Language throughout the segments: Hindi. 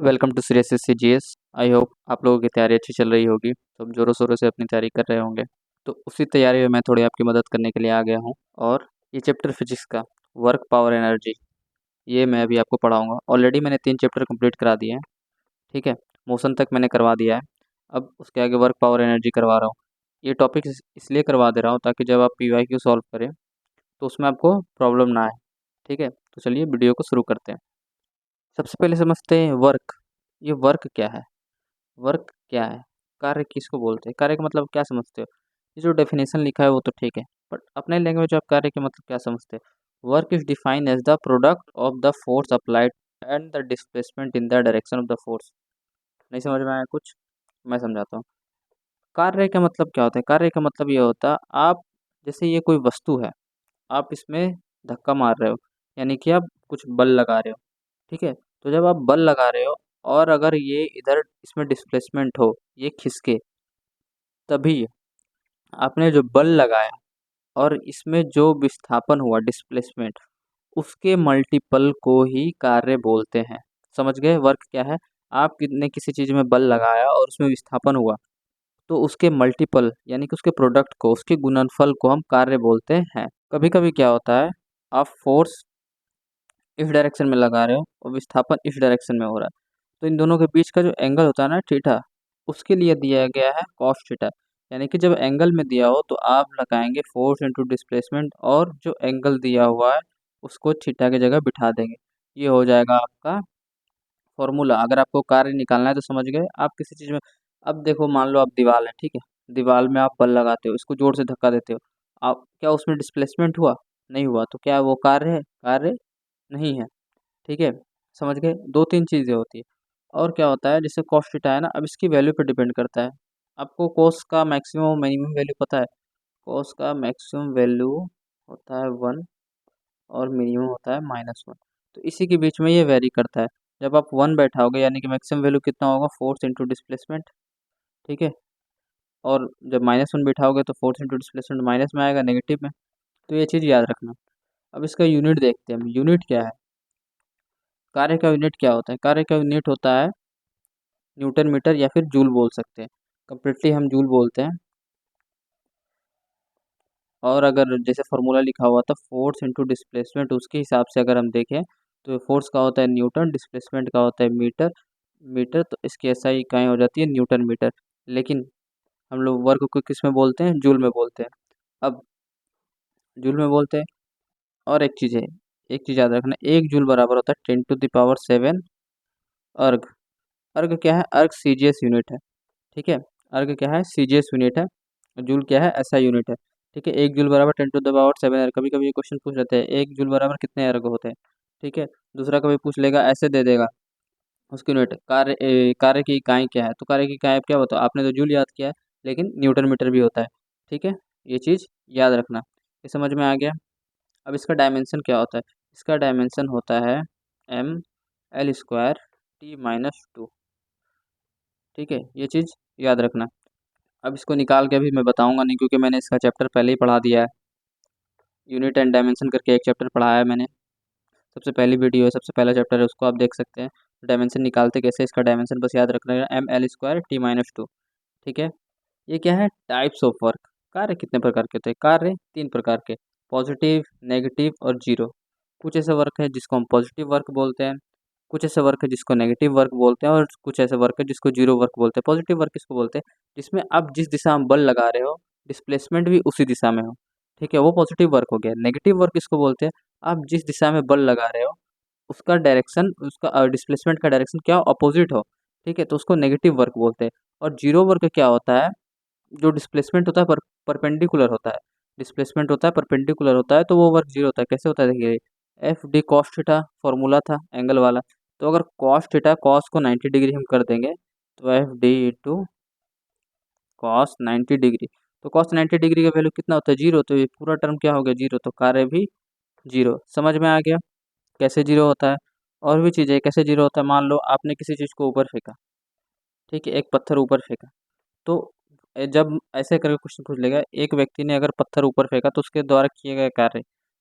Welcome to serious C G S. I hope आप लोगों की तैयारी अच्छी चल रही होगी। सब जोरों शोरों से अपनी तैयारी कर रहे होंगे। तो उसी तैयारी में मैं थोड़ी आपकी मदद करने के लिए आ गया हूँ। और ये चैप्टर फिजिक्स का वर्क पावर एनर्जी, ये मैं अभी आपको पढ़ाऊँगा। ऑलरेडी मैंने 3 चैप्टर कंप्लीट करा दिए हैं। ठीक है, मोशन तक मैंने करवा दिया है। अब उसके आगे वर्क पावर एनर्जी करवा रहा हूँ। ये टॉपिक इसलिए करवा दे रहा हूँ ताकि जब आप PYQ सॉल्व करें तो उसमें आपको प्रॉब्लम ना आए। ठीक है, तो चलिए वीडियो को शुरू करते हैं। सबसे पहले समझते हैं वर्क। ये वर्क क्या है? वर्क क्या है? कार्य किसको बोलते हैं? कार्य का मतलब क्या समझते हो? ये जो डेफिनेशन लिखा है वो तो ठीक है, बट अपने लैंग्वेज आप कार्य के मतलब क्या समझते हो? Work is defined as the product of the force applied and the displacement in the direction of the force. नहीं समझ में आया कुछ? मैं समझाता हूँ। कार्य का मतलब क्या होता है? कार्य का मतलब ये होता है, आप जैसे ये कोई वस्तु है, आप इसमें धक्का मार रहे हो, यानी कि आप कुछ बल लगा रहे हो। ठीक है, तो जब आप बल लगा रहे हो और अगर ये इधर इसमें डिस्प्लेसमेंट हो, ये खिसके, तभी आपने जो बल लगाया और इसमें जो विस्थापन हुआ डिस्प्लेसमेंट, उसके मल्टीपल को ही कार्य बोलते हैं। समझ गए वर्क क्या है? आप ने किसी चीज़ में बल लगाया और उसमें विस्थापन हुआ, तो उसके मल्टीपल यानी कि उसके प्रोडक्ट को, उसके गुणनफल को हम कार्य बोलते हैं। कभी कभी क्या होता है, आप फोर्स इस डायरेक्शन में लगा रहे हो और विस्थापन इस डायरेक्शन में हो रहा है, तो इन दोनों के बीच का जो एंगल होता है ना थीटा, उसके लिए दिया गया है कॉस थीटा। यानी कि जब एंगल में दिया हो तो आप लगाएंगे फोर्स इनटू डिस्प्लेसमेंट और जो एंगल दिया हुआ है उसको थीटा की जगह बिठा देंगे। ये हो जाएगा आपका फॉर्मूला। अगर आपको कार्य निकालना है तो समझ गए आप किसी चीज़ में। अब देखो, मान लो आप दीवार है, ठीक है, दीवार में आप बल लगाते हो, इसको जोर से धक्का देते हो, आप क्या उसमें डिस्प्लेसमेंट हुआ? नहीं हुआ, तो क्या वो कार्य है? कार्य नहीं है। ठीक है, समझ गए? 2-3 चीज़ें होती है। और क्या होता है, जैसे कॉस थीटा है ना, अब इसकी वैल्यू पे डिपेंड करता है। आपको कॉस का मैक्सिमम और मिनिमम वैल्यू पता है? कॉस का मैक्सिमम वैल्यू होता है 1 और मिनिमम होता है -1। तो इसी के बीच में ये वेरी करता है। जब आप 1 बैठाओगे यानी कि मैक्सिमम वैल्यू कितना होगा? Force into displacement. ठीक है, और जब -1 बैठाओगे तो फोर्स इंटू डिस्प्लेसमेंट माइनस में आएगा, नेगेटिव में। तो ये चीज़ याद रखना। अब इसका यूनिट देखते हैं हम। यूनिट क्या है? कार्य का यूनिट क्या होता है? कार्य का यूनिट होता है न्यूटन मीटर या फिर जूल बोल सकते हैं। कंप्लीटली हम जूल बोलते हैं। और अगर जैसे फार्मूला लिखा हुआ था फोर्स इंटू डिस्प्लेसमेंट, उसके हिसाब से अगर हम देखें तो फोर्स का होता है न्यूटन, डिस्प्लेसमेंट का होता है मीटर। मीटर तो इसकी एसआई इकाई हो जाती है न्यूटन मीटर। लेकिन हम लोग वर्क को किस में बोलते हैं? जूल में बोलते हैं। अब जूल में बोलते हैं। और एक चीज़ है, एक चीज़ याद रखना, 1 जूल बराबर होता है 10⁻7 अर्ग। अर्ग क्या है? अर्ग सीजीएस यूनिट है। ठीक है, अर्ग क्या है? सीजीएस यूनिट है। जूल क्या है? एसआई यूनिट है। ठीक है, 1 जूल बराबर 10⁻7 अर्ग। कभी कभी ये क्वेश्चन पूछ लेते हैं 1 जूल बराबर कितने अर्ग होते हैं। ठीक है, दूसरा कभी पूछ लेगा, ऐसे दे देगा उसकी यूनिट। कार्य की इकाई क्या है? तो कार्य की इकाई क्या होता है? आपने तो जूल याद किया है, लेकिन न्यूटन मीटर भी होता है। ठीक है, ये चीज़ याद रखना। ये समझ में आ गया? अब इसका डायमेंशन क्या होता है? इसका डायमेंशन होता है mL²T-2। ठीक है, ये चीज़ याद रखना। अब इसको निकाल के अभी मैं बताऊंगा नहीं, क्योंकि मैंने इसका चैप्टर पहले ही पढ़ा दिया है। यूनिट एंड डायमेंशन करके एक चैप्टर पढ़ाया है मैंने। सबसे पहली वीडियो है, सबसे पहला चैप्टर है, उसको आप देख सकते हैं। डायमेंशन निकालते कैसे, इसका डायमेंशन बस याद रखना है mL²T-2। ठीक है, ये क्या है? Types of work. कार्य कितने प्रकार के होते हैं? कार्य 3 प्रकार के, पॉजिटिव, नेगेटिव और जीरो। कुछ ऐसे वर्क है जिसको हम पॉजिटिव वर्क बोलते हैं, कुछ ऐसे वर्क है जिसको नेगेटिव वर्क बोलते हैं, और कुछ ऐसे वर्क है जिसको जीरो वर्क बोलते हैं। पॉजिटिव वर्क किसको बोलते हैं? जिसमें आप जिस दिशा में बल लगा रहे हो, डिस्प्लेसमेंट भी उसी दिशा में हो। ठीक है, वो पॉजिटिव वर्क हो गया। नेगेटिव वर्क किसको बोलते हैं? आप जिस दिशा में बल लगा रहे हो उसका डायरेक्शन, उसका डिस्प्लेसमेंट का डायरेक्शन क्या हो? अपोजिट हो। ठीक है, तो उसको नेगेटिव वर्क बोलते हैं। और जीरो वर्क क्या होता है? जो डिस्प्लेसमेंट होता है परपेंडिकुलर होता है। डिस्प्लेसमेंट होता है परपेंडिकुलर होता है, तो वो वर्क जीरो होता है। कैसे होता है देखिए, F D cos theta formula था एंगल वाला। तो अगर कॉस थीटा, कॉस को 90 डिग्री हम कर देंगे, तो F D into cos 90 degree. तो कॉस 90 डिग्री का वैल्यू कितना होता है? जीरो। तो ये पूरा टर्म क्या हो गया? जीरो। तो कार्य भी जीरो। समझ में आ गया कैसे जीरो होता है? और भी चीज़ें कैसे जीरो होता है। मान लो आपने किसी चीज़ को ऊपर फेंका, ठीक है, एक पत्थर ऊपर फेंका, तो जब ऐसे करके क्वेश्चन पूछ लेगा, एक व्यक्ति ने अगर पत्थर ऊपर फेंका तो उसके द्वारा किया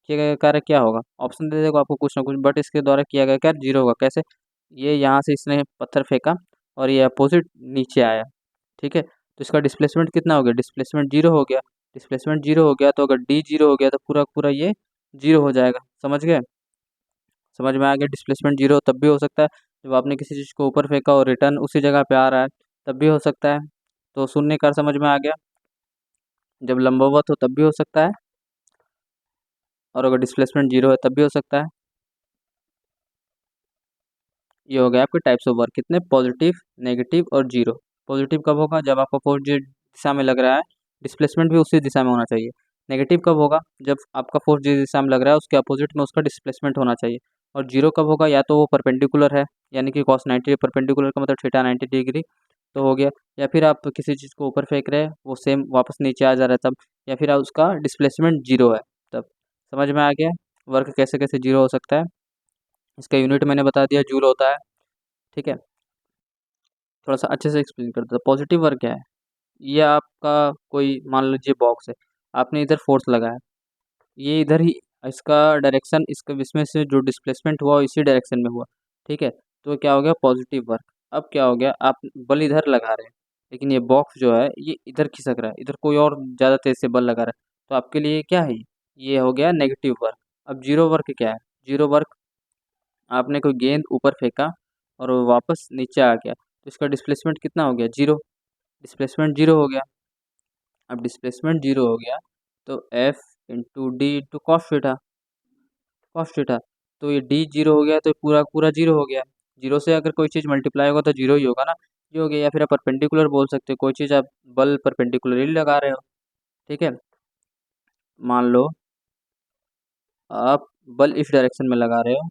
गया कार्य क्या होगा? ऑप्शन दे देगा आपको कुछ ना कुछ, बट इसके द्वारा किया गया कार्य जीरो होगा। कैसे? ये यहाँ से इसने पत्थर फेंका और ये अपोजिट नीचे आया, ठीक है। तो इसका डिस्प्लेसमेंट कितना हो गया, डिस्प्लेसमेंट जीरो हो गया। डिस्प्लेसमेंट जीरो हो गया तो अगर डी जीरो हो गया तो पूरा पूरा ये जीरो हो जाएगा। समझ गए, समझ में आ गया। डिस्प्लेसमेंट जीरो तब भी हो सकता है जब आपने किसी चीज़ को ऊपर फेंका और रिटर्न उसी जगह पे आ रहा है, तब भी हो सकता है। तो शून्य का समझ में आ गया। जब लंबवत हो तब भी हो सकता है, और अगर डिस्प्लेसमेंट जीरो है तब भी हो सकता है। ये हो गया आपके टाइप्स ऑफ वर्क, कितने, पॉजिटिव, नेगेटिव और जीरो। पॉजिटिव कब होगा, जब आपका फोर्स जिस दिशा में लग रहा है डिस्प्लेसमेंट भी उसी दिशा में होना चाहिए। नेगेटिव कब होगा, जब आपका फोर्स जिस दिशा में लग रहा है उसके अपोजिट में उसका डिस्प्लेसमेंट होना चाहिए। और जीरो कब होगा, या तो वो परपेंडिकुलर है, यानी कि cos 90, परपेंडिकुलर का मतलब थीटा 90 डिग्री तो हो गया, या फिर आप किसी चीज़ को ऊपर फेंक रहे हैं वो सेम वापस नीचे आ जा रहा है तब, या फिर आप उसका डिस्प्लेसमेंट जीरो है तब। समझ में आ गया वर्क कैसे कैसे जीरो हो सकता है। इसका यूनिट मैंने बता दिया, जूल होता है, ठीक है। थोड़ा सा अच्छे से एक्सप्लेन कर दो। पॉजिटिव वर्क क्या है, ये आपका कोई मान लीजिए बॉक्स है, आपने इधर फोर्स लगाया, ये इधर ही, इसका डायरेक्शन, इसका इसमें से जो डिस्प्लेसमेंट हुआ इसी डायरेक्शन में हुआ, ठीक है। तो क्या हो गया, पॉजिटिव वर्क। अब क्या हो गया, आप बल इधर लगा रहे हैं लेकिन ये बॉक्स जो है ये इधर खिसक रहा है, इधर कोई और ज़्यादा तेज से बल लगा रहा है, तो आपके लिए क्या है, ये हो गया नेगेटिव वर्क। अब जीरो वर्क क्या है, जीरो वर्क, आपने कोई गेंद ऊपर फेंका और वो वापस नीचे आ गया, तो इसका डिस्प्लेसमेंट कितना हो गया, जीरो। डिस्प्लेसमेंट जीरो हो गया। अब डिस्प्लेसमेंट जीरो हो गया तो F into D into cos theta, cos theta. तो ये डी जीरो हो गया तो पूरा पूरा जीरो हो गया। जीरो से अगर कोई चीज़ मल्टीप्लाई होगा तो जीरो ही होगा ना, ये हो गया। या फिर आप परपेंडिकुलर बोल सकते हो, कोई चीज़ आप बल परपेंडिकुलर ही लगा रहे हो, ठीक है। मान लो आप बल इस डायरेक्शन में लगा रहे हो,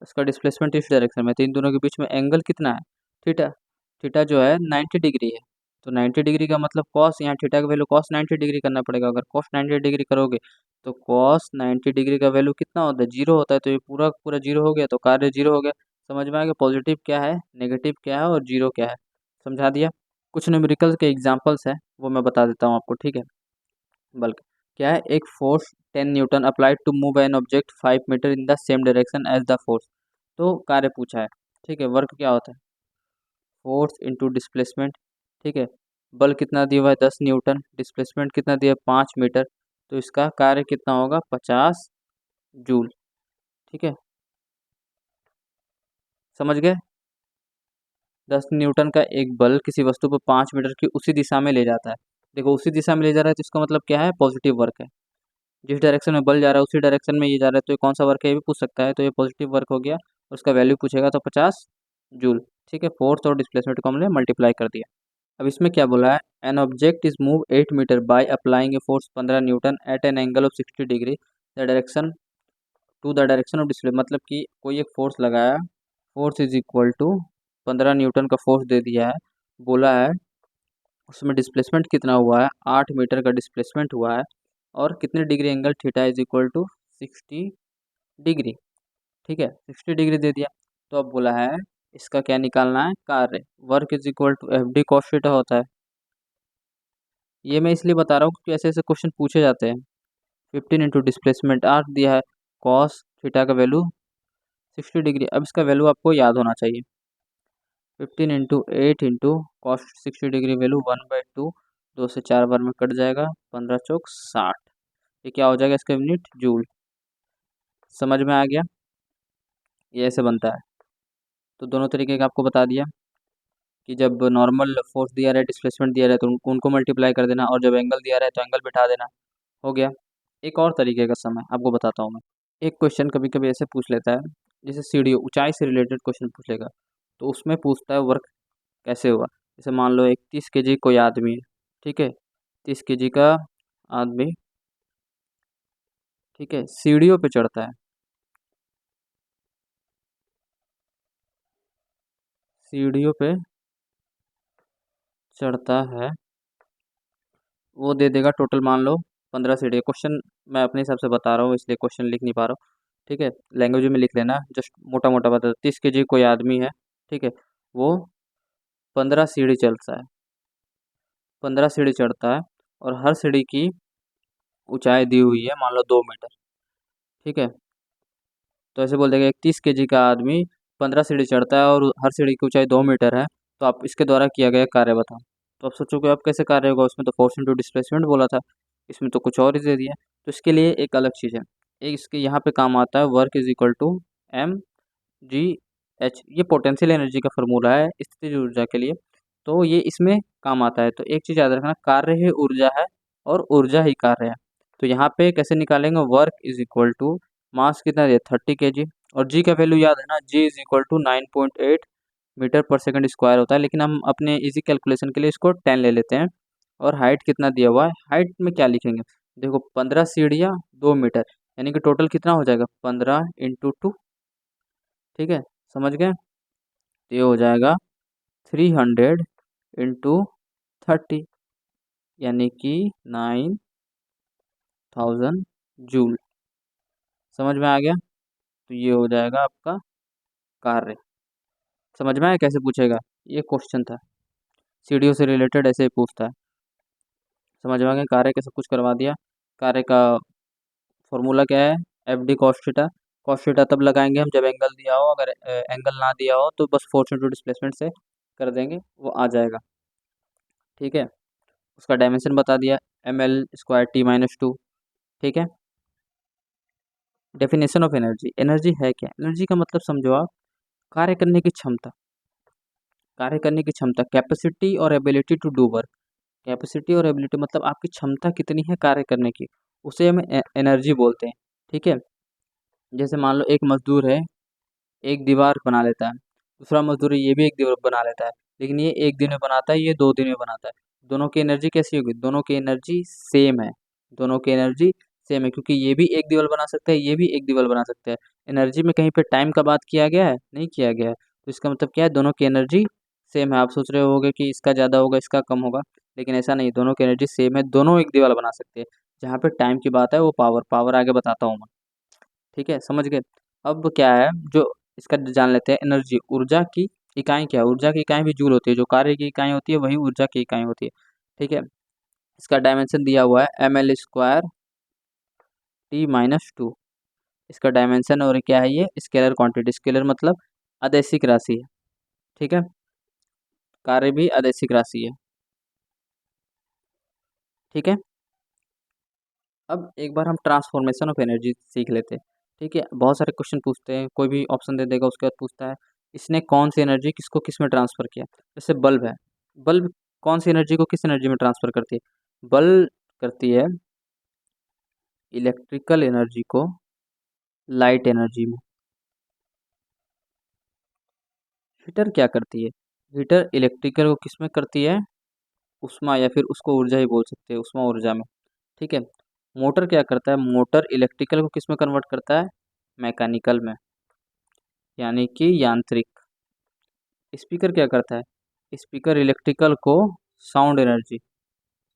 इसका डिस्प्लेसमेंट इस डायरेक्शन में, तो इन दोनों के बीच में एंगल कितना है, थीटा। थीटा जो है 90 डिग्री है, तो 90 डिग्री का मतलब कॉस, यहाँ थीटा का वैल्यू कॉस 90 डिग्री करना पड़ेगा। अगर कॉस 90 डिग्री करोगे तो कॉस 90 डिग्री का वैल्यू कितना होता है, जीरो होता है। तो ये पूरा पूरा जीरो हो गया, तो कार्य जीरो हो गया। समझ में आ गया पॉजिटिव क्या है, नेगेटिव क्या है और जीरो क्या है, समझा दिया। कुछ न्यूमेरिकल्स के एग्जाम्पल्स हैं वो मैं बता देता हूँ आपको, ठीक है। बल्कि क्या है, एक force 10 newton applied to move an object 5 metre in the same direction as the force. तो कार्य पूछा है, ठीक है। वर्क क्या होता है, फोर्स इनटू डिस्प्लेसमेंट, ठीक है। बल कितना दिया हुआ है 10 न्यूटन, डिस्प्लेसमेंट कितना दिया है 5 मीटर, तो इसका कार्य कितना होगा 50 जूल, ठीक है। समझ गए, 10 न्यूटन का एक बल किसी वस्तु को 5 मीटर की उसी दिशा में ले जाता है। देखो उसी दिशा में ले जा रहा है तो इसका मतलब क्या है, पॉजिटिव वर्क है। जिस डायरेक्शन में बल जा रहा है उसी डायरेक्शन में ये जा रहा है, तो ये कौन सा वर्क है ये भी पूछ सकता है। तो ये पॉजिटिव वर्क हो गया, उसका वैल्यू पूछेगा तो 50 जूल, ठीक है। फोर्स और डिस्प्लेसमेंट को हमने मल्टीप्लाई कर दिया। अब इसमें क्या बोला है, an object is move 8 metre by applying a force 15 newton at an angle of 60 degree the direction to the direction of display. मतलब कि कोई एक फोर्स लगाया, force is equal to 15 newton का फोर्स दे दिया है, बोला है उसमें डिस्प्लेसमेंट कितना हुआ है, 8 मीटर का डिस्प्लेसमेंट हुआ है, और कितने degree angle, theta is equal to 60 degree, ठीक है। 60 डिग्री दे दिया। तो अब बोला है इसका क्या निकालना है, कार्य, work is equal to F D cos theta होता है। ये मैं इसलिए बता रहा हूँ क्योंकि ऐसे ऐसे क्वेश्चन पूछे जाते हैं। 15 इंटू डिस्प्लेसमेंट 8 दिया है, कॉस थीटा का वैल्यू 60 डिग्री। अब इसका वैल्यू आपको याद होना चाहिए, 15 into 8 into cos 60 degree value 1/2, 2 से 4 बार में कट जाएगा, 15 चौक 60, ये क्या हो जाएगा इसका यूनिट, जूल। समझ में आ गया, ये ऐसे बनता है। तो दोनों तरीके का आपको बता दिया कि जब नॉर्मल फोर्स दिया रहा है, डिस्प्लेसमेंट दिया रहा है तो उनको मल्टीप्लाई कर देना, और जब एंगल दिया रहा है तो एंगल बिठा देना, हो गया। एक और तरीके का समय आपको बताता हूँ मैं। एक क्वेश्चन कभी कभी ऐसे पूछ लेता है, जैसे सीढ़ी, ऊंचाई से रिलेटेड क्वेश्चन पूछ लेगा, तो उसमें पूछता है वर्क कैसे हुआ। जैसे मान लो एक 30 केजी कोई आदमी है, ठीक है, 30 केजी का आदमी, ठीक है, सीढ़ियों पे चढ़ता है, सीढ़ियों पे चढ़ता है, वो दे देगा टोटल मान लो 15 सीढ़ी। क्वेश्चन मैं अपने हिसाब से बता रहा हूँ इसलिए क्वेश्चन लिख नहीं पा रहा हूँ, ठीक है। लैंग्वेज में लिख लेना, जस्ट मोटा मोटा बता, 30 केजी कोई आदमी है, ठीक है, वो 15 सीढ़ी चढ़ता है, 15 सीढ़ी चढ़ता है, और हर सीढ़ी की ऊंचाई दी हुई है मान लो 2 मीटर, ठीक है। तो ऐसे बोल देगा एक 30 केजी का आदमी 15 सीढ़ी चढ़ता है और हर सीढ़ी की ऊंचाई 2 मीटर है, तो आप इसके द्वारा किया गया कार्य बताओ। तो आप सोचोगे अब कैसे कार्य होगा, उसमें तो फोर्स इंटू डिस्प्लेसमेंट बोला था, इसमें तो कुछ और ही दे दिया। तो इसके लिए एक अलग चीज़ है, एक इसके यहाँ पे काम आता है work is equal to M G H, ये पोटेंशियल एनर्जी का फॉर्मूला है स्थितिज ऊर्जा के लिए, तो ये इसमें काम आता है। तो एक चीज़ याद रखना, कार्य ही ऊर्जा है और ऊर्जा ही कार्य है। तो यहाँ पे कैसे निकालेंगे, work is equal to mass कितना दिया 30 kg, और जी का वैल्यू याद है ना, जी इज इक्वल टू 9.8 मीटर पर सेकंड स्क्वायर होता है, लेकिन हम अपने इजी कैलकुलेशन के लिए इसको 10 ले लेते हैं। और हाइट कितना दिया हुआ है, हाइट में क्या लिखेंगे, देखो 15 सीढ़ियाँ 2 मीटर, यानी कि टोटल कितना हो जाएगा 15 इंटू 2, ठीक है, समझ गए। तो ये हो जाएगा 300 इंटू 30, यानी कि 9000 जूल, समझ में आ गया। तो ये हो जाएगा आपका कार्य। समझ में आया कैसे पूछेगा, ये क्वेश्चन था, सीढ़ियों से रिलेटेड ऐसे ही पूछता है। समझ में आ गया, कार्य का सब कुछ करवा दिया। कार्य का फॉर्मूला क्या है, F D cos theta. Cos theta तब लगाएंगे हम जब एंगल दिया हो, अगर एंगल ना दिया हो तो बस फोर्स इंटू डिस्प्लेसमेंट से कर देंगे, वो आ जाएगा, ठीक है। उसका डायमेंशन बता दिया, M L square T minus 2, ठीक है। डेफिनेशन ऑफ एनर्जी, एनर्जी है क्या, एनर्जी का मतलब समझो आप, कार्य करने की क्षमता, कार्य करने की क्षमता, कैपेसिटी और ability to do work. Capacity और एबिलिटी मतलब आपकी क्षमता कितनी है कार्य करने की, उसे हम एनर्जी बोलते हैं, ठीक है। जैसे मान लो एक मजदूर है, एक दीवार बना लेता है, दूसरा मजदूर है, ये भी एक दीवार बना लेता है, लेकिन ये एक दिन में बनाता है, ये 2 दिन में बनाता है। दोनों की एनर्जी कैसी होगी, दोनों की एनर्जी सेम है, दोनों की एनर्जी सेम है, क्योंकि ये भी एक दीवार बना सकता है, ये भी एक दीवार बना सकता है। एनर्जी में कहीं पे टाइम का बात किया गया है, नहीं किया गया है, तो इसका मतलब क्या है, दोनों की एनर्जी सेम है। आप सोच रहे होगे कि इसका ज़्यादा होगा इसका कम होगा, लेकिन ऐसा नहीं, दोनों की एनर्जी सेम है, दोनों एक दीवार बना सकते हैं। जहाँ पे टाइम की बात है वो पावर, पावर आगे बताता हूँ मैं, ठीक है, समझ गए। अब क्या है, जो इसका जान लेते हैं, एनर्जी ऊर्जा की इकाई क्या है, ऊर्जा की इकाई भी जूल होती है, जो कार्य की इकाई होती है वही ऊर्जा की इकाई होती है, ठीक है। इसका डायमेंशन दिया हुआ है M L square T minus 2, इसका डायमेंशन, और क्या है ये स्केलर क्वांटिटी, स्केलर मतलब अदैसिक राशि है, ठीक है, कार्य भी अदैसिक राशि है, ठीक है। अब एक बार हम ट्रांसफॉर्मेशन ऑफ एनर्जी सीख लेते हैं, ठीक है। बहुत सारे क्वेश्चन पूछते हैं, कोई भी ऑप्शन दे देगा, उसके बाद पूछता है इसने कौन सी एनर्जी किसको किस में ट्रांसफ़र किया। जैसे बल्ब है, बल्ब कौन सी एनर्जी को किस एनर्जी में ट्रांसफ़र करती है, बल्ब करती है इलेक्ट्रिकल एनर्जी को लाइट एनर्जी में। हीटर क्या करती है, हीटर इलेक्ट्रिकल को किस में करती है, उष्मा, या फिर उसको ऊर्जा ही बोल सकते हैं, उष्मा ऊर्जा में, ठीक है। मोटर क्या करता है, मोटर इलेक्ट्रिकल को किस में कन्वर्ट करता है, मैकेनिकल में, यानी कि यांत्रिक। स्पीकर क्या करता है, स्पीकर इलेक्ट्रिकल को साउंड एनर्जी,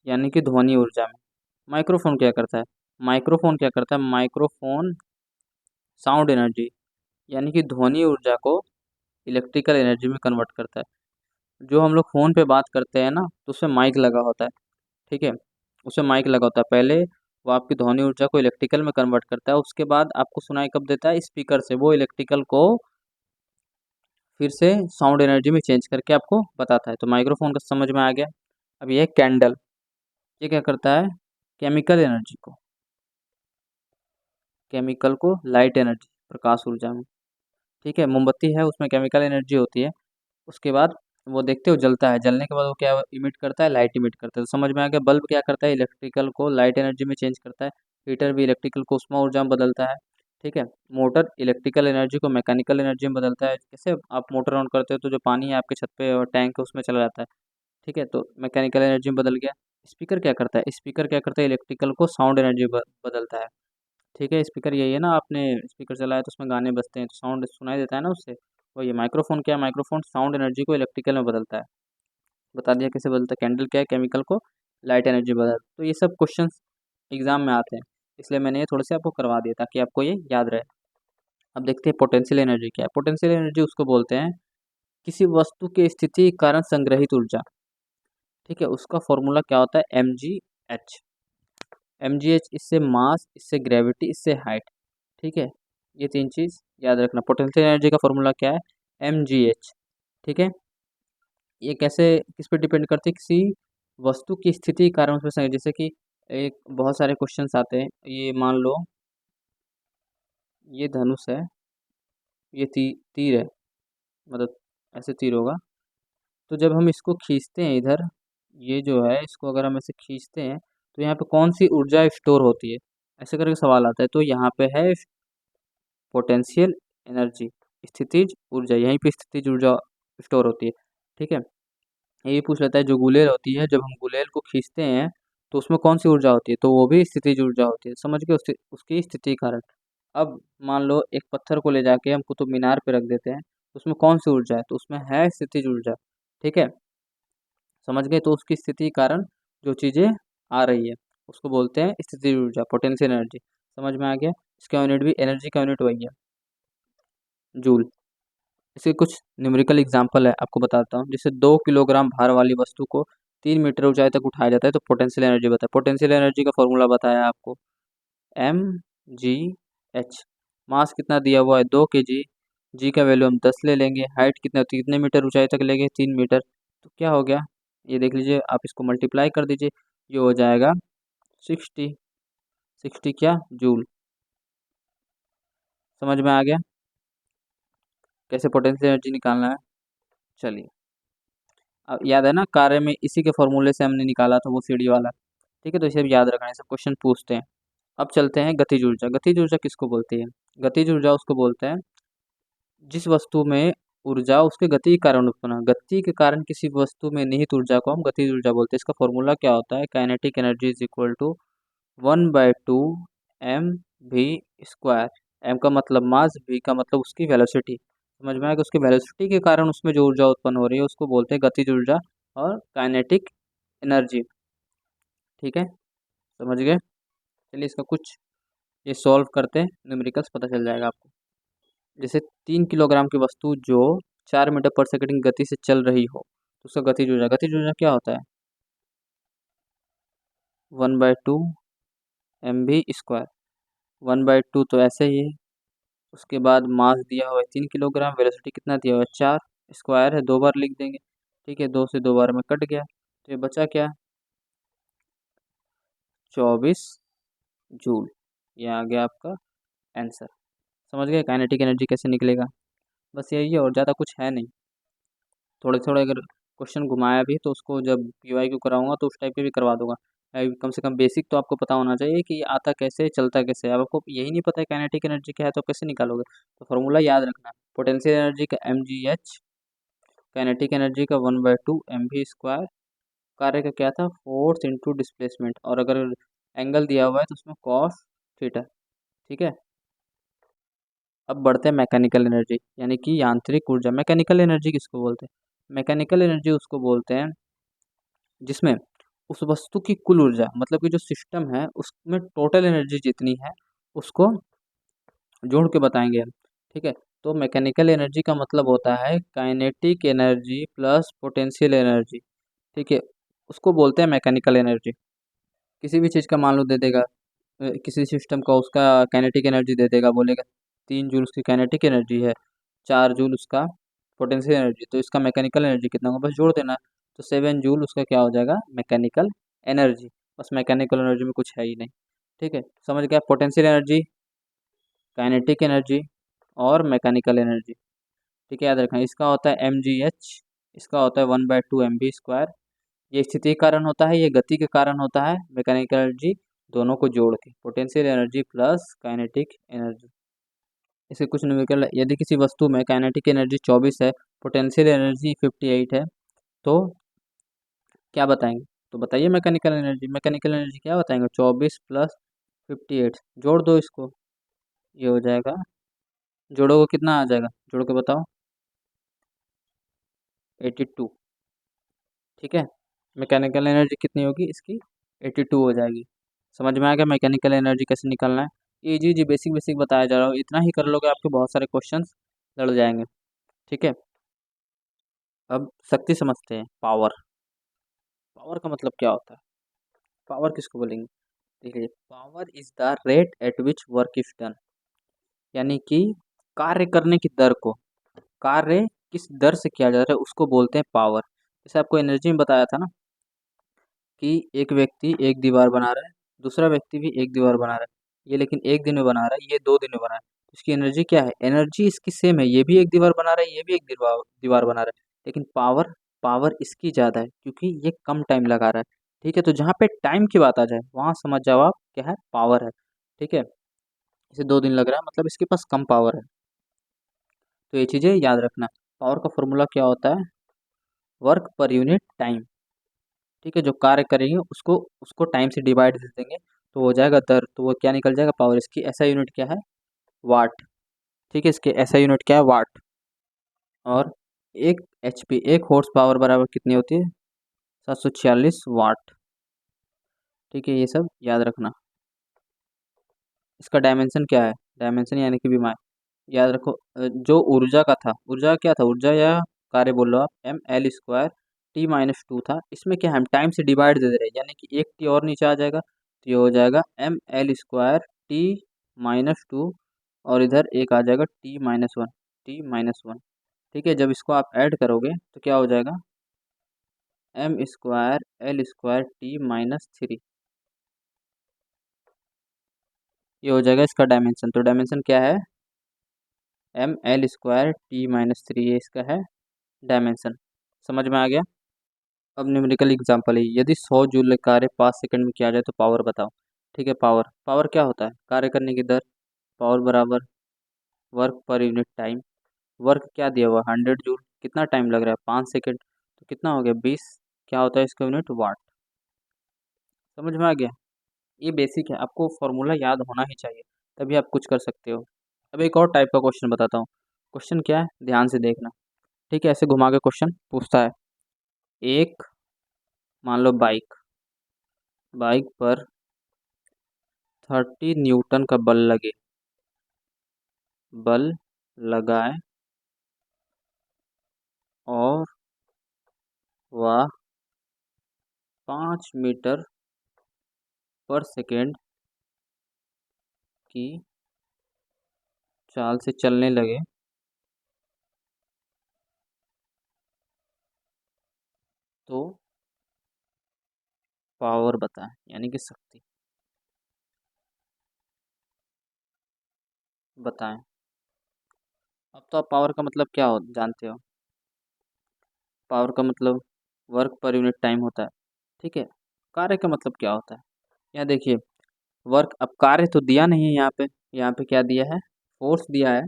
यानी कि ध्वनि ऊर्जा में। माइक्रोफोन क्या करता है, माइक्रोफोन क्या करता है, माइक्रोफोन साउंड एनर्जी, यानी कि ध्वनि ऊर्जा को इलेक्ट्रिकल एनर्जी में कन्वर्ट करता है। जो हम लोग फ़ोन पे बात करते हैं ना, तो उसमें माइक लगा होता है, ठीक है, उसमें माइक लगा होता है। पहले वो आपकी ध्वनि ऊर्जा को इलेक्ट्रिकल में कन्वर्ट करता है, उसके बाद आपको सुनाई कब देता है, स्पीकर से, वो इलेक्ट्रिकल को फिर से साउंड एनर्जी में चेंज करके आपको बताता है। तो माइक्रोफोन का समझ में आ गया। अब ये कैंडल, ये क्या करता है, केमिकल एनर्जी को, केमिकल को लाइट एनर्जी, प्रकाश ऊर्जा में, ठीक है। मोमबत्ती है, उसमें केमिकल एनर्जी होती है, उसके बाद वो देखते हो जलता है, जलने के बाद वो क्या इमिट करता है, लाइट इमिट करता है। तो समझ में आ गया, बल्ब क्या करता है, इलेक्ट्रिकल को लाइट एनर्जी में चेंज करता है। हीटर भी इलेक्ट्रिकल को उष्मा ऊर्जा में बदलता है, ठीक है। मोटर इलेक्ट्रिकल एनर्जी को मैकेनिकल एनर्जी में बदलता है। जैसे आप मोटर ऑन करते हो तो जो पानी है आपके छत पे और टैंक है उसमें चला जाता है, ठीक है, तो मैकेनिकल एनर्जी में बदल गया। स्पीकर क्या करता है, स्पीकर क्या करता है, इलेक्ट्रिकल को साउंड एनर्जी बदलता है, ठीक है। स्पीकर यही है ना, आपने स्पीकर चलाया तो उसमें गाने बजते हैं तो साउंड सुनाई देता है ना उससे, वो ये माइक्रोफोन क्या है, माइक्रोफोन साउंड एनर्जी को इलेक्ट्रिकल में बदलता है। बता दिया कैसे बदलता है। कैंडल क्या है, केमिकल को लाइट एनर्जी बदल, तो ये सब क्वेश्चंस एग्जाम में आते हैं, इसलिए मैंने ये थोड़े से आपको करवा दिया ताकि आपको ये याद रहे। अब देखते हैं पोटेंशियल एनर्जी क्या है। पोटेंशियल एनर्जी उसको बोलते हैं किसी वस्तु के स्थिति के कारण संग्रहित ऊर्जा, ठीक है। उसका फॉर्मूला क्या होता है, M G H, M G H, इससे मास, इससे ग्रेविटी, इससे हाइट, ठीक है। ये 3 चीज़ याद रखना। पोटेंशियल एनर्जी का फॉर्मूला क्या है? mgh। ठीक है, ये कैसे किस पे डिपेंड करती है? किसी वस्तु की स्थिति के कारण उसमें जैसे कि एक बहुत सारे क्वेश्चंस आते हैं। ये मान लो ये धनुष है, ये तीर है, मतलब ऐसे तीर होगा। तो जब हम इसको खींचते हैं इधर, ये जो है इसको अगर हम ऐसे खींचते हैं तो यहाँ पे कौन सी ऊर्जा स्टोर होती है, ऐसे करके सवाल आता है। तो यहाँ पे है पोटेंशियल एनर्जी, स्थितिज ऊर्जा, यहीं पे स्थितिज ऊर्जा स्टोर होती है। ठीक है, ये पूछ लेता है जो गुलेल होती है, जब हम गुलेल को खींचते हैं तो उसमें कौन सी ऊर्जा होती है? तो वो भी स्थितिज ऊर्जा होती है। समझ गए, उसकी स्थिति कारण। अब मान लो एक पत्थर को ले जाके हम कुतुब मीनार पे रख देते हैं, तो उसमें कौन सी ऊर्जा है? तो उसमें है स्थितिज ऊर्जा। ठीक है, समझ गए। तो उसकी स्थिति के कारण जो चीज़ें आ रही है उसको बोलते हैं स्थितिज ऊर्जा, पोटेंशियल एनर्जी। समझ में आ गया? इसका यूनिट भी, एनर्जी का यूनिट वही है, जूल। इसके कुछ न्यूमेरिकल एग्जांपल है, आपको बताता हूँ। जैसे 2 किलोग्राम भार वाली वस्तु को 3 मीटर ऊंचाई तक उठाया जाता है, तो पोटेंशियल एनर्जी बताया। पोटेंशियल एनर्जी का फॉर्मूला बताया आपको, mgh। मास कितना दिया हुआ है? 2 kg। जी का वैल्यू हम 10 ले लेंगे। हाइट कितना, कितने मीटर ऊंचाई तक लेंगे? 3 मीटर। तो क्या हो गया, ये देख लीजिए, आप इसको मल्टीप्लाई कर दीजिए, ये हो जाएगा 60। 60 क्या? जूल। समझ में आ गया कैसे पोटेंशियल एनर्जी निकालना है? चलिए, अब याद है ना, कार्य में इसी के फॉर्मूले से हमने निकाला था वो सीढ़ी वाला। ठीक है, तो इसे भी याद रखना है, सब क्वेश्चन पूछते हैं। अब चलते हैं गतिज ऊर्जा। गतिज ऊर्जा किसको बोलती है? गतिज ऊर्जा उसको बोलते हैं जिस वस्तु में ऊर्जा उसके गति के कारण उत्पन्न हो। गति के कारण किसी वस्तु में निहित ऊर्जा को हम गतिज ऊर्जा बोलते हैं। इसका फॉर्मूला क्या होता है? Kinetic energy is equal to 1/2 mv²। m का मतलब मास, v का मतलब उसकी वेलोसिटी। समझ में आएगा? उसकी वेलोसिटी के कारण उसमें जो ऊर्जा उत्पन्न हो रही है उसको बोलते हैं गतिज ऊर्जा और काइनेटिक एनर्जी। ठीक है, समझ गए? चलिए इसका कुछ ये सॉल्व करते हैं, न्यूमेरिकल्स पता चल जाएगा आपको। जैसे 3 किलोग्राम की वस्तु जो 4 मीटर पर सेकंड की गति से चल रही हो, तो उसका गतिज ऊर्जा क्या होता है? 1/2 mv²। 1/2 तो ऐसे ही है। उसके बाद मास दिया हुआ है 3 किलोग्राम, वेलोसिटी कितना दिया हुआ है? 4। स्क्वायर है, 2 बार लिख देंगे। ठीक है, 2 से 2 बार में कट गया, तो ये बचा क्या? 24 जूल। ये आ गया आपका आंसर। समझ गए काइनेटिक एनर्जी कैसे निकलेगा? बस यही है, और ज़्यादा कुछ है नहीं। थोड़े थोड़े अगर क्वेश्चन घुमाया भी तो उसको जब पीवाईक्यू कराऊंगा तो उस टाइप के भी करवा दूंगा। कम से कम बेसिक तो आपको पता होना चाहिए कि ये आता कैसे, चलता कैसे है। अब आपको यही नहीं पता है काइनेटिक एनर्जी क्या है तो कैसे निकालोगे? तो फॉर्मूला याद रखना, पोटेंशियल एनर्जी का mgh, काइनेटिक एनर्जी का 1/2 mv²। कार्य का क्या था? फोर्स इंटू डिस्प्लेसमेंट, और अगर एंगल दिया हुआ है तो उसमें कॉस थीटा। ठीक है, अब बढ़ते हैं मैकेनिकल एनर्जी, यानी कि यांत्रिक ऊर्जा। मैकेनिकल एनर्जी किसको बोलते हैं? मैकेनिकल एनर्जी उसको बोलते हैं जिसमें उस वस्तु की कुल ऊर्जा, मतलब कि जो सिस्टम है उसमें टोटल एनर्जी जितनी है उसको जोड़ के बताएंगे हम। ठीक है, तो मैकेनिकल एनर्जी का मतलब होता है kinetic energy plus potential energy. ठीक है, उसको बोलते हैं मैकेनिकल एनर्जी। किसी भी चीज़ का मान लो दे देगा, किसी सिस्टम का उसका काइनेटिक एनर्जी दे देगा, बोलेगा 3 जूल उसकी काइनेटिक एनर्जी है, 4 जूल उसका पोटेंशियल एनर्जी, तो इसका मैकेनिकल एनर्जी कितना होगा? बस जोड़ देना। तो 7 जूल उसका क्या हो जाएगा? Mechanical energy. बस मैकेनिकल एनर्जी में कुछ है ही नहीं। ठीक है, समझ गया? पोटेंशियल एनर्जी, काइनेटिक एनर्जी और मैकेनिकल एनर्जी। ठीक है, याद रखना। इसका होता है mgh, इसका होता है 1/2 mv²। ये स्थिति के कारण होता है, ये गति के कारण होता है। मैकेनिकल एनर्जी दोनों को जोड़ के potential energy plus kinetic energy. इसे कुछ न्यूमेरिकल, यदि किसी वस्तु में काइनेटिक एनर्जी 24 है, पोटेंशियल एनर्जी 58 है, तो क्या बताएंगे? तो बताइए मैकेनिकल एनर्जी। मैकेनिकल एनर्जी क्या बताएंगे? 24 प्लस 58, जोड़ दो इसको, ये हो जाएगा, जोड़ोगे कितना आ जाएगा? जोड़ के बताओ। 82। ठीक है, मैकेनिकल एनर्जी कितनी होगी इसकी? 82 हो जाएगी। समझ में आ गया मैकेनिकल एनर्जी कैसे निकालना है? जी जी, बेसिक बेसिक बताया जा रहा हूँ, इतना ही कर लोगे आपके बहुत सारे क्वेश्चंस लड़ जाएंगे। ठीक है, अब शक्ति समझते हैं, पावर। पावर का मतलब क्या होता है? पावर किसको बोलेंगे? देखिए, power is the rate at which work is done. यानी कि कार्य करने की दर को, कार्य किस दर से किया जा रहा है उसको बोलते हैं पावर। जैसे आपको एनर्जी में बताया था ना कि एक व्यक्ति एक दीवार बना रहा है, दूसरा व्यक्ति भी एक दीवार बना रहा है, ये लेकिन एक दिन में बना रहा है, ये 2 दिन में बना रहा है, तो इसकी एनर्जी क्या है? एनर्जी इसकी सेम है, ये भी एक दीवार बना रहा है, ये भी एक दीवार बना रहा है, लेकिन पावर पावर इसकी ज़्यादा है क्योंकि ये कम टाइम लगा रहा है। ठीक है, तो जहाँ पे टाइम की बात आ जाए वहाँ समझ जाओ आप क्या है, पावर है। ठीक है, इसे 2 दिन लग रहा है मतलब इसके पास कम पावर है। तो ये चीज़ें याद रखना। पावर का फॉर्मूला क्या होता है? Work per unit time. ठीक है, जो कार्य करेंगे उसको उसको टाइम से डिवाइड दे देंगे तो हो जाएगा दर, तो वो क्या निकल जाएगा? पावर। इसकी ऐसा यूनिट क्या है? वाट। ठीक है, इसके ऐसा यूनिट क्या है? वाट। और एक एचपी, एक हॉर्स पावर बराबर कितनी होती है? 746 वाट। ठीक है, ये सब याद रखना। इसका डायमेंशन क्या है? डायमेंशन यानी कि विमाएँ, याद रखो। जो ऊर्जा का था, ऊर्जा क्या था? ऊर्जा या कार्य बोल लो आप, M L square T minus two था। इसमें क्या है, हम टाइम से डिवाइड दे दे रहे हैं, यानी कि एक टी और नीचे आ जाएगा तो ये हो जाएगा M L square T minus two, और इधर एक आ जाएगा T minus one, T minus one. ठीक है, जब इसको आप ऐड करोगे तो क्या हो जाएगा? M square L square T minus three, ये हो जाएगा इसका डायमेंशन। तो डायमेंशन क्या है? M L square T minus three, ये इसका है डायमेंशन। समझ में आ गया? अब न्यूमेरिकल एग्जांपल है, यदि 100 जूल कार्य 5 सेकंड में किया जाए तो पावर बताओ। ठीक है, पावर पावर क्या होता है? कार्य करने की दर। पावर बराबर work per unit time. Work क्या दिया हुआ? 100 जूल। कितना टाइम लग रहा है? 5 सेकंड, तो कितना हो गया? 20। क्या होता है इसका यूनिट? वाट। समझ में आ गया? ये बेसिक है, आपको फॉर्मूला याद होना ही चाहिए, तभी आप कुछ कर सकते हो। अब एक और टाइप का क्वेश्चन बताता हूँ। क्वेश्चन क्या है, ध्यान से देखना। ठीक है, ऐसे घुमा के क्वेश्चन पूछता है। एक, मान लो बाइक, बाइक पर 30 न्यूटन का बल लगाए और वह 5 मीटर पर सेकेंड की चाल से चलने लगे तो पावर बताएं, यानी कि शक्ति बताएं। अब तो आप पावर का मतलब क्या हो जानते हो। पावर का मतलब वर्क पर यूनिट टाइम होता है। ठीक है, कार्य का मतलब क्या होता है? यहाँ देखिए, वर्क, अब कार्य तो दिया नहीं है यहाँ पे। यहाँ पे क्या दिया है? फोर्स दिया है।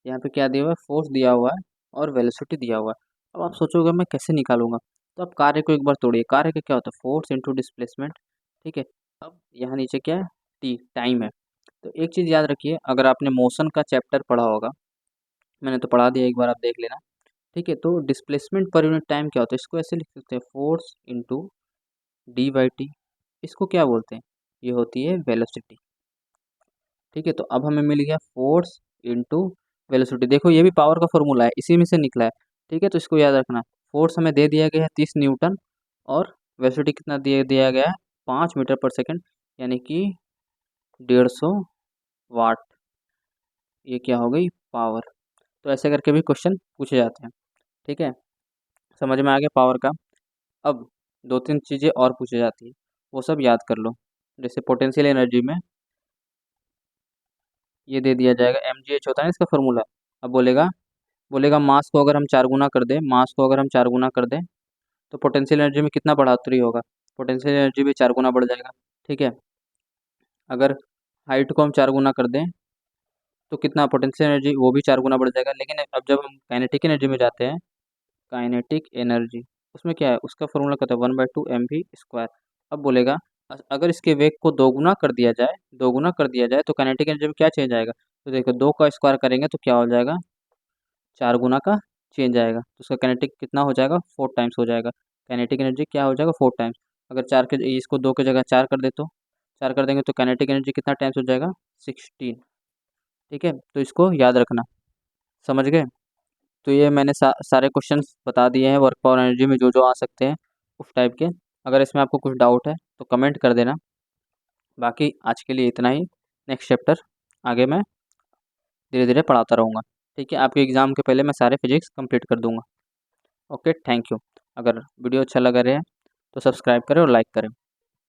यहाँ पे क्या दिया हुआ है? फोर्स दिया हुआ है और वेलोसिटी दिया हुआ है। अब आप सोचोगे मैं कैसे निकालूंगा, तो आप कार्य को एक बार तोड़िए। कार्य का क्या होता है? Force into displacement. ठीक है, अब यहाँ नीचे क्या है? टी, टाइम है। तो एक चीज़ याद रखिए, अगर आपने मोशन का चैप्टर पढ़ा होगा, मैंने तो पढ़ा दिया, एक बार आप देख लेना। ठीक है, तो डिस्प्लेसमेंट पर यूनिट टाइम क्या होता है? इसको ऐसे लिख सकते हैं, force into D by T. इसको क्या बोलते हैं? ये होती है वेलोसिटी। ठीक है, तो अब हमें मिल गया फोर्स इंटू वेलोसिटी। देखो ये भी पावर का फॉर्मूला है, इसी में से निकला है। ठीक है, तो इसको याद रखना। फोर्स हमें दे दिया गया है 30 न्यूटन, और वेलोसिटी कितना दिया दिया गया है? 5 मीटर पर सेकंड, यानी कि 150 वाट। ये क्या हो गई? पावर। तो ऐसे करके भी क्वेश्चन पूछे जाते हैं। ठीक है, समझ में आ गया पावर का। अब दो तीन चीज़ें और पूछी जाती है, वो सब याद कर लो। जैसे पोटेंशियल एनर्जी में ये दे दिया जाएगा, mgh होता है ना इसका फॉर्मूला। अब बोलेगा बोलेगा मास को अगर हम 4 गुना कर दें, मास को अगर हम 4 गुना कर दें तो पोटेंशियल एनर्जी में कितना बढ़ोतरी होगा? पोटेंशियल एनर्जी भी 4 गुना बढ़ जाएगा। ठीक है, अगर हाइट को हम 4 गुना कर दें तो कितना पोटेंशियल एनर्जी? वो भी 4 गुना बढ़ जाएगा। लेकिन अब जब हम काइनेटिक एनर्जी में जाते हैं, काइनेटिक एनर्जी, उसमें क्या है? उसका फॉर्मूला कहता है 1/2 mv²। अब बोलेगा अगर इसके वेग को दोगुना कर दिया जाए, दोगुना कर दिया जाए तो काइनेटिक एनर्जी में क्या चेंज आएगा? तो देखो, 2 का स्क्वायर करेंगे तो क्या हो जाएगा? 4 गुना का चेंज आएगा, तो उसका काइनेटिक कितना हो जाएगा? 4 टाइम्स हो जाएगा। काइनेटिक एनर्जी क्या हो जाएगा? 4 टाइम्स। अगर 4 के, इसको 2 की जगह 4 कर दे तो 4 कर देंगे तो काइनेटिक एनर्जी कितना टाइम्स हो जाएगा? 16। ठीक है, तो इसको याद रखना। समझ गए? तो ये मैंने सारे क्वेश्चंस बता दिए हैं वर्क पावर एनर्जी में जो जो आ सकते हैं उस टाइप के। अगर इसमें आपको कुछ डाउट है तो कमेंट कर देना। बाकी आज के लिए इतना ही। नेक्स्ट चैप्टर आगे मैं धीरे धीरे पढ़ाता रहूँगा। ठीक है, आपके एग्ज़ाम के पहले मैं सारे फिजिक्स कंप्लीट कर दूँगा। Okay, thank you. अगर वीडियो अच्छा लगा रहे तो सब्सक्राइब करें और लाइक करें।